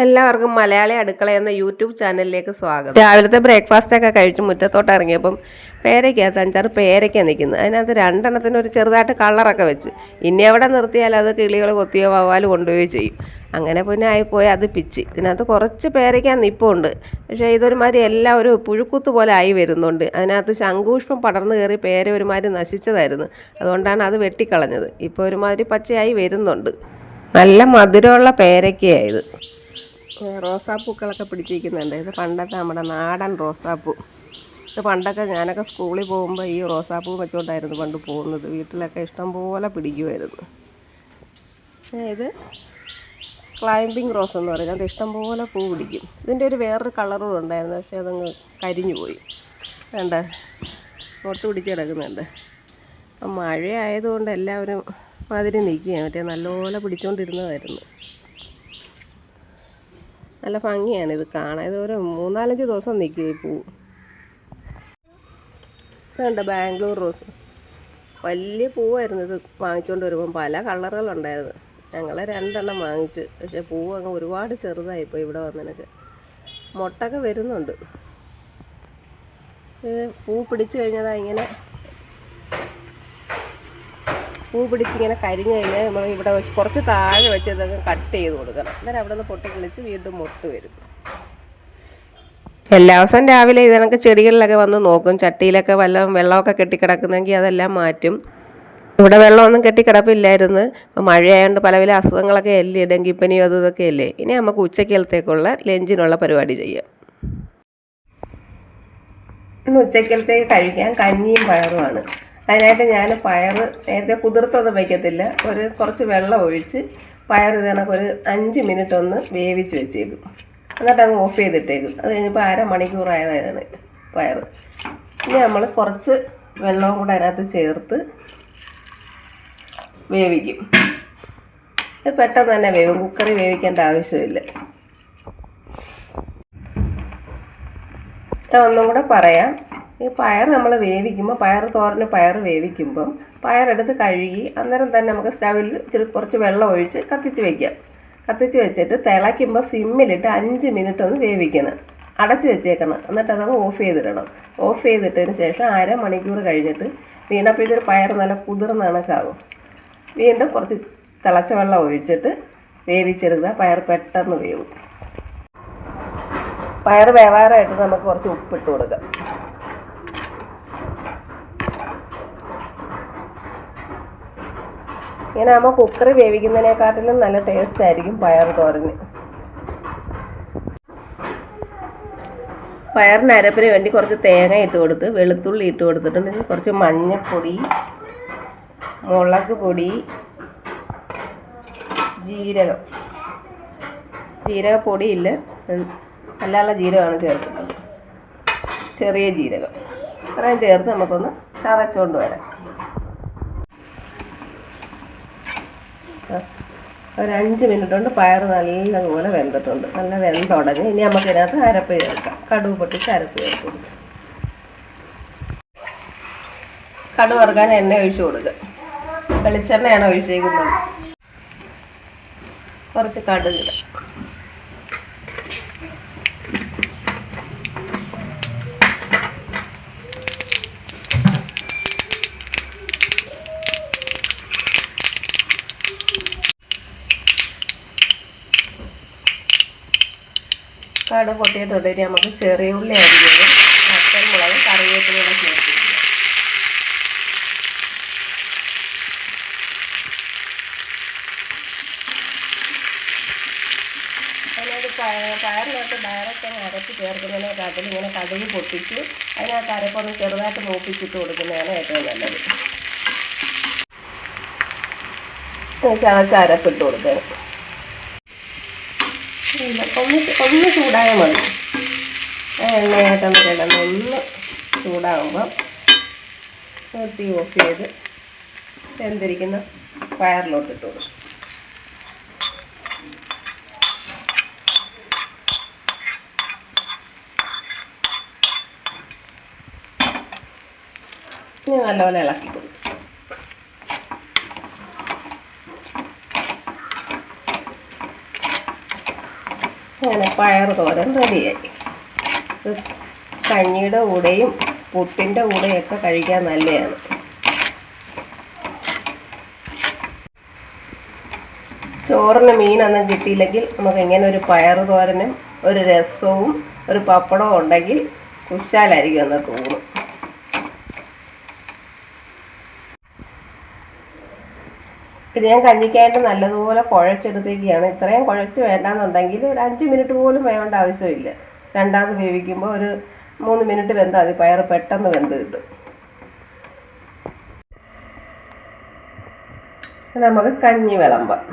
എല്ലാവർക്കും മലയാളി അടുക്കള എന്ന യൂട്യൂബ് ചാനലിലേക്ക് സ്വാഗതം. രാവിലത്തെ ബ്രേക്ക്ഫാസ്റ്റൊക്കെ കഴിച്ച് മുറ്റത്തോട്ട് ഇറങ്ങിയപ്പം പേരയ്ക്കകത്ത് 5-6 പേരയ്ക്ക നിൽക്കുന്നത്. അതിനകത്ത് 2 ഒരു ചെറുതായിട്ട് കളറൊക്കെ വെച്ച്. ഇനി എവിടെ നിർത്തിയാൽ അത് കിളികൾ കൊത്തിയോ വവ്വാൽ കൊണ്ടുപോയോ ചെയ്യും. അങ്ങനെ പിന്നെ ആയിപ്പോയി അത് പിച്ചി. ഇതിനകത്ത് കുറച്ച് പേരയ്ക്ക നിപ്പുണ്ട്. പക്ഷേ ഇതൊരുമാതിരി എല്ലാം ഒരു പുഴുക്കുത്ത് പോലെ ആയി വരുന്നുണ്ട്. അതിനകത്ത് ശംഖുപുഷ്പം പടർന്നു കയറി പേര ഒരുമാതിരി നശിച്ചതായിരുന്നു. അതുകൊണ്ടാണ് അത് വെട്ടിക്കളഞ്ഞത്. ഇപ്പോൾ ഒരുമാതിരി പച്ചയായി വരുന്നുണ്ട്. നല്ല മധുരമുള്ള പേരയ്ക്കയായത്. റോസാപ്പൂക്കളൊക്കെ പിടിച്ചിരിക്കുന്നുണ്ട്. ഇത് പണ്ടത്തെ നമ്മുടെ നാടൻ റോസാപ്പൂ. ഇത് പണ്ടൊക്കെ ഞാനൊക്കെ സ്കൂളിൽ പോകുമ്പോൾ ഈ റോസാപ്പൂ വെച്ചുകൊണ്ടായിരുന്നു പണ്ട് പോകുന്നത്. വീട്ടിലൊക്കെ ഇഷ്ടംപോലെ പിടിക്കുമായിരുന്നു. ഇത് ക്ലൈമ്പിംഗ് റോസ് എന്ന് പറയുന്നത്. അത് ഇഷ്ടംപോലെ പൂ പിടിക്കും. ഇതിൻ്റെ ഒരു വേറൊരു കളറും ഉണ്ടായിരുന്നു, പക്ഷേ അതങ്ങ് കരിഞ്ഞു പോയി. വേണ്ട മൊട്ട് പിടിച്ച് കിടക്കുന്നുണ്ട്. അപ്പം മഴയായതുകൊണ്ട് എല്ലാവരും മാതിരി നിൽക്കുകയാണ്. മറ്റേ നല്ലപോലെ പിടിച്ചുകൊണ്ടിരുന്നതായിരുന്നു. നല്ല ഭംഗിയാണ് ഇത് കാണാൻ. ഇത് ഒരു 3-4 ദിവസം നിൽക്കും ഈ പൂ. ഇതുണ്ട് ബാംഗ്ലൂർ റോസ്. വലിയ പൂവായിരുന്നു. ഇത് വാങ്ങിച്ചുകൊണ്ട് വരുമ്പം പല കളറുകളുണ്ടായിരുന്നു. ഞങ്ങൾ 2 വാങ്ങിച്ച്. പക്ഷേ പൂവ് അങ്ങ് ഒരുപാട് ചെറുതായിപ്പോൾ ഇവിടെ വന്നതിനൊക്കെ. മൊട്ടൊക്കെ വരുന്നുണ്ട്. പൂ പിടിച്ചു കഴിഞ്ഞതാ ഇങ്ങനെ പൂ പിടിച്ചിങ്ങനെ കരിഞ്ഞു കഴിഞ്ഞാൽ നമ്മൾ ഇവിടെ വെച്ച് കുറച്ച് താഴെ വെച്ച് ഇതൊക്കെ കട്ട് ചെയ്ത് കൊടുക്കണം. അന്നേരം അവിടെ നിന്ന് പൊട്ടിക്കിളിച്ച് വീണ്ടും മൊട്ട് വരും. എല്ലാ ദിവസവും രാവിലെ ഇതിനൊക്കെ ചെടികളിലൊക്കെ വന്ന് നോക്കും. ചട്ടിയിലൊക്കെ വെള്ളമൊക്കെ കെട്ടിക്കിടക്കുന്നെങ്കിൽ അതെല്ലാം മാറ്റും. ഇവിടെ വെള്ളമൊന്നും കെട്ടിക്കിടപ്പില്ലായിരുന്നു. ഇപ്പോൾ മഴയായതുകൊണ്ട് പല പല അസുഖങ്ങളൊക്കെ അല്ലേ, ഡെങ്കിപ്പനിയും അതും ഇതൊക്കെ അല്ലേ. ഇനി നമുക്ക് ഉച്ചക്കലത്തേക്കുള്ള ലഞ്ചിനുള്ള പരിപാടി ചെയ്യാം. ഇന്ന് ഉച്ചക്കലത്തേക്ക് കഴിക്കാൻ കഞ്ഞിയും പയറുമാണ്. അതിനായിട്ട് ഞാൻ പയർ നേരത്തെ കുതിർത്തൊന്നും വയ്ക്കത്തില്ല. കുറച്ച് വെള്ളം ഒഴിച്ച് പയർ ഇതിനൊക്കെ ഒരു 5 മിനിറ്റ് ഒന്ന് വേവിച്ച് വെച്ചേക്കും. എന്നിട്ട് അങ്ങ് ഓഫ് ചെയ്തിട്ടേക്കും. അത് കഴിഞ്ഞപ്പോൾ 1/2 മണിക്കൂറായതാണ് പയർ. ഇനി നമ്മൾ കുറച്ച് വെള്ളവും കൂടെ അതിനകത്ത് ചേർത്ത് വേവിക്കും. ഇത് പെട്ടെന്ന് തന്നെ വേവും. കുക്കറിൽ വേവിക്കേണ്ട ആവശ്യമില്ല. ഒന്നും കൂടെ പറയാം. ഈ പയർ നമ്മൾ വേവിക്കുമ്പോൾ പയർ വേവിക്കുമ്പം പയറെടുത്ത് കഴുകി അന്നേരം തന്നെ നമുക്ക് സ്റ്റവിൽ കുറച്ച് വെള്ളം ഒഴിച്ച് കത്തിച്ച് വയ്ക്കാം. കത്തിച്ച് വെച്ചിട്ട് തിളയ്ക്കുമ്പോൾ സിമ്മിലിട്ട് 5 മിനിറ്റ് ഒന്ന് വേവിക്കണം. അടച്ച് വെച്ചേക്കണം. എന്നിട്ട് അതങ്ങ് ഓഫ് ചെയ്തിടണം. ഓഫ് ചെയ്തിട്ടതിന് ശേഷം 1/2 മണിക്കൂർ കഴിഞ്ഞിട്ട് വീണപ്പോൾ ഇതൊരു പയർ നല്ല കുതിർന്ന കണക്കാകും. വീണ്ടും കുറച്ച് തിളച്ച വെള്ളം ഒഴിച്ചിട്ട് വേവിച്ചെടുക്കുക. പയർ പെട്ടെന്ന് വേവും. പയർ വേവാറായിട്ട് നമുക്ക് കുറച്ച് ഉപ്പിട്ട് കൊടുക്കാം. ഇങ്ങനെ ആകുമ്പോൾ കുക്കറി വേവിക്കുന്നതിനെക്കാട്ടിലും നല്ല ടേസ്റ്റ് ആയിരിക്കും പയർ തോരന്. പയറിന് അരപ്പിന് വേണ്ടി കുറച്ച് തേങ്ങ ഇട്ട് കൊടുത്ത് വെളുത്തുള്ളി ഇട്ട് കൊടുത്തിട്ടുണ്ടെങ്കിൽ കുറച്ച് മഞ്ഞൾപ്പൊടി, മുളക് പൊടി, ജീരകപ്പൊടിയില്ല, നല്ലുള്ള ജീരകമാണ് ചേർക്കുന്നത്. ചെറിയ ജീരകം അത്രയും ചേർത്ത് നമുക്കൊന്ന് ചതച്ചുകൊണ്ട് വരാം. ഒരു 5 മിനിറ്റ് കൊണ്ട് പയർ നല്ലതുപോലെ വെന്തിട്ടുണ്ട്. നല്ല വെന്തുടങ്ങി. ഇനി നമുക്കിതിനകത്ത് അരപ്പ് ചേർക്കാം. കടുക് പൊട്ടിച്ച് അരപ്പ് ചേർത്ത് കൊടുക്കാം. കടുക് വറുക്കാൻ എണ്ണ ഒഴിച്ച് കൊടുക്കുക. വെളിച്ചെണ്ണയാണ് ഒഴിച്ചേക്കുന്നത്. കുറച്ച് കടുക് ഇടാം. കടുക് പൊട്ടിയിട്ടുണ്ടെങ്കിൽ നമുക്ക് ചെറിയ ഉള്ളി അരിഞ്ഞത്, പച്ചമുളക്, കറിവേപ്പിലൂടെ ചേർത്തിരിക്കുക. അതിനകത്ത് പയറിനകത്ത് ഡയറക്റ്റ് അങ്ങ് അരപ്പ് ചേർക്കുന്നതിനെക്കാട്ടിൽ ഇങ്ങനെ കടുക് പൊട്ടിച്ച് അതിനകത്ത് അരപ്പൊന്ന് ചെറുതായിട്ട് മൂപ്പിച്ചിട്ട് കൊടുക്കുന്നതാണ് ഏറ്റവും നല്ലത്. ചതച്ച അരപ്പിട്ട് കൊടുക്കാൻ ഒന്ന് ചൂടായാൽ മതി. എണ്ണയായിട്ടൊന്ന് കിടന്ന് ഒന്ന് ചൂടാകുമ്പം തീ ഓഫ് ചെയ്ത് വെന്തിരിക്കുന്ന പയറിലോട്ട് ഇട്ട് കൊടുക്കും. ഇനി നല്ലപോലെ ഇളക്കി കൊടുക്കും. അങ്ങനെ പയർ തോരൻ റെഡിയായി. ഇത് കഞ്ഞിയുടെ കൂടെയും പുട്ടിൻ്റെ കൂടെയൊക്കെ കഴിക്കാൻ നല്ലതാണ്. ചോറിന് മീനൊന്നും കിട്ടിയില്ലെങ്കിൽ നമുക്ക് ഇങ്ങനെ ഒരു പയർ തോരനും ഒരു രസവും ഒരു പപ്പടവും ഉണ്ടെങ്കിൽ കുശാലായിരിക്കും എന്ന് തോന്നും. ഇത് ഞാൻ കഞ്ഞിക്കായിട്ട് നല്ലതുപോലെ കുഴച്ചെടുത്തേക്കാണ്. ഇത്രയും കുഴച്ച് വേണ്ടാന്നുണ്ടെങ്കിൽ ഒരു 5 മിനിറ്റ് പോലും വേണ്ട ആവശ്യമില്ല. രണ്ടാമത് വേവിക്കുമ്പോൾ ഒരു 3 മിനിറ്റ് വെന്താൽ മതി. പയർ പെട്ടെന്ന് വെന്ത് കിട്ടും. നമുക്ക് കഞ്ഞി വിളമ്പാം.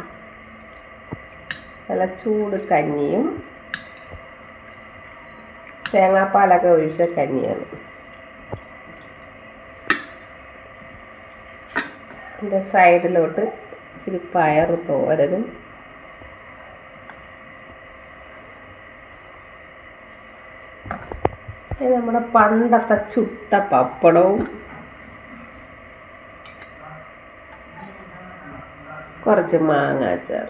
നല്ല ചൂട് കഞ്ഞിയും തേങ്ങാപ്പാലൊക്കെ ഒഴിച്ച കഞ്ഞിയാണ്. ഇതിൻ്റെ സൈഡിലോട്ട് ഇച്ചിരി പയർ തോരനും നമ്മുടെ പണ്ടത്തെ ചുട്ട പപ്പടവും കുറച്ച് മാങ്ങാച്ചാർ.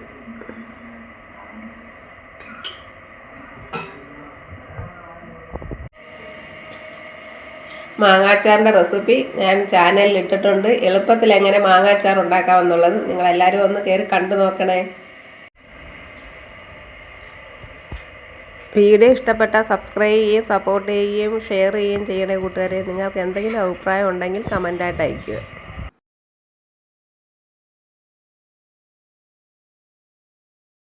മാങ്ങാച്ചാറിൻ്റെ റെസിപ്പി ഞാൻ ചാനലിൽ ഇട്ടിട്ടുണ്ട്. എളുപ്പത്തിൽ എങ്ങനെ മാങ്ങാച്ചാർ ഉണ്ടാക്കാമെന്നുള്ളത് നിങ്ങളെല്ലാവരും ഒന്ന് കയറി കണ്ടു നോക്കണേ. വീഡിയോ ഇഷ്ടപ്പെട്ടാൽ സബ്സ്ക്രൈബ് ചെയ്യുകയും സപ്പോർട്ട് ചെയ്യുകയും ഷെയർ ചെയ്യുകയും ചെയ്യണേ കൂട്ടുകാരെ. നിങ്ങൾക്ക് എന്തെങ്കിലും അഭിപ്രായം ഉണ്ടെങ്കിൽ കമൻറ്റായിട്ട് അയയ്ക്കുക.